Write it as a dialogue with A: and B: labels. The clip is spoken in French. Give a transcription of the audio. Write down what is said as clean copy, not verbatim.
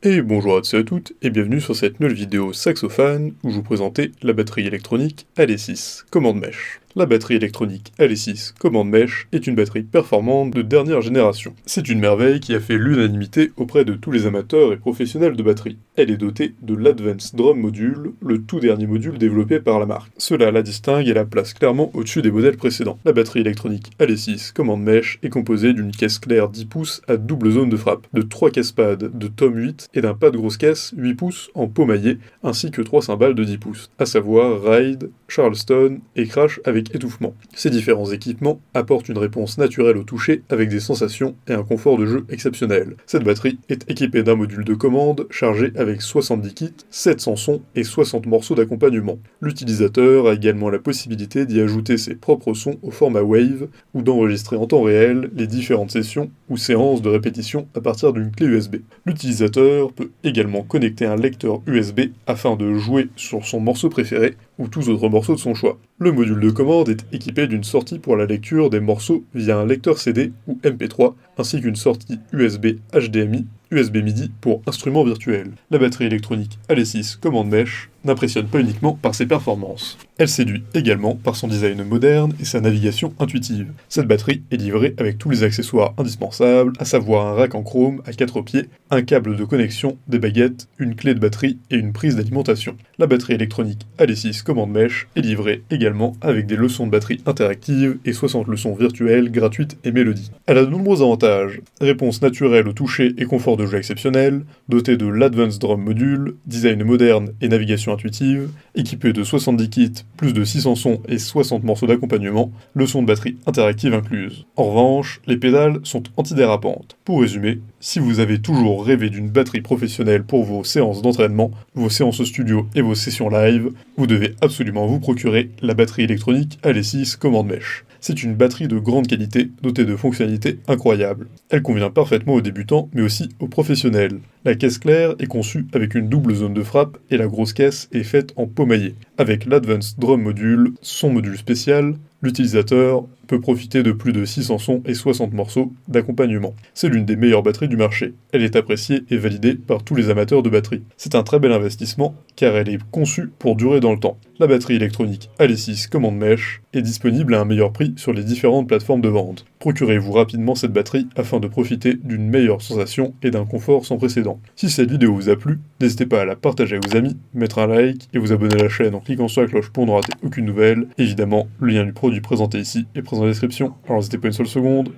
A: Et bonjour à tous et à toutes, et bienvenue sur cette nouvelle vidéo Saxophone où je vous présentais la batterie électronique AD6 commande mèche. La batterie électronique AD6 commande mèche est une batterie performante de dernière génération. C'est une merveille qui a fait l'unanimité auprès de tous les amateurs et professionnels de batterie. Elle est dotée de l'Advanced Drum Module, le tout dernier module développé par la marque. Cela la distingue et la place clairement au-dessus des modèles précédents. La batterie électronique AD6 commande mèche est composée d'une caisse claire 10 pouces à double zone de frappe, de 3 caisses pads de tom 8 et d'un pas de grosse caisse 8 pouces en peau maillée, ainsi que 3 cymbales de 10 pouces, à savoir Ride, Charleston et Crash avec étouffement. Ces différents équipements apportent une réponse naturelle au toucher avec des sensations et un confort de jeu exceptionnel. Cette batterie est équipée d'un module de commande chargé avec 70 kits, 700 sons et 60 morceaux d'accompagnement. L'utilisateur a également la possibilité d'y ajouter ses propres sons au format Wave ou d'enregistrer en temps réel les différentes sessions ou séances de répétition à partir d'une clé USB. L'utilisateur peut également connecter un lecteur USB afin de jouer sur son morceau préféré ou tous autres morceaux de son choix. Le module de commande est équipé d'une sortie pour la lecture des morceaux via un lecteur CD ou MP3, ainsi qu'une sortie USB HDMI, USB MIDI pour instruments virtuels. La batterie électronique AD6 commande mèche n'impressionne pas uniquement par ses performances. Elle séduit également par son design moderne et sa navigation intuitive. Cette batterie est livrée avec tous les accessoires indispensables, à savoir un rack en chrome à 4 pieds, un câble de connexion, des baguettes, une clé de batterie et une prise d'alimentation. La batterie électronique AD6 commande mèche est livrée également avec des leçons de batterie interactives et 60 leçons virtuelles gratuites et mélodies. Elle a de nombreux avantages: réponse naturelle au toucher et confort de jeu exceptionnel, dotée de l'Advanced Drum Module, design moderne et navigation intuitive, équipée de 70 kits, plus de 600 sons et 60 morceaux d'accompagnement, leçons de batterie interactive incluses. En revanche, les pédales sont antidérapantes. Pour résumer, si vous avez toujours rêvé d'une batterie professionnelle pour vos séances d'entraînement, vos séances au studio et vos sessions live, vous devez absolument vous procurer la batterie électronique AD6 commande mèche. C'est une batterie de grande qualité, dotée de fonctionnalités incroyables. Elle convient parfaitement aux débutants, mais aussi aux professionnels. La caisse claire est conçue avec une double zone de frappe et la grosse caisse est faite en peau maillée. Avec l'Advanced Drum Module, son module spécial, l'utilisateur peut profiter de plus de 600 sons et 60 morceaux d'accompagnement. C'est l'une des meilleures batteries du marché. Elle est appréciée et validée par tous les amateurs de batterie. C'est un très bel investissement car elle est conçue pour durer dans le temps. La batterie électronique AD6 commande mèche est disponible à un meilleur prix sur les différentes plateformes de vente. Procurez-vous rapidement cette batterie afin de profiter d'une meilleure sensation et d'un confort sans précédent. Si cette vidéo vous a plu, n'hésitez pas à la partager à vos amis, mettre un like et vous abonner à la chaîne en cliquant sur la cloche pour ne rater aucune nouvelle. Évidemment, le lien du produit présenté ici est présent dans la description, alors n'hésitez pas une seule seconde.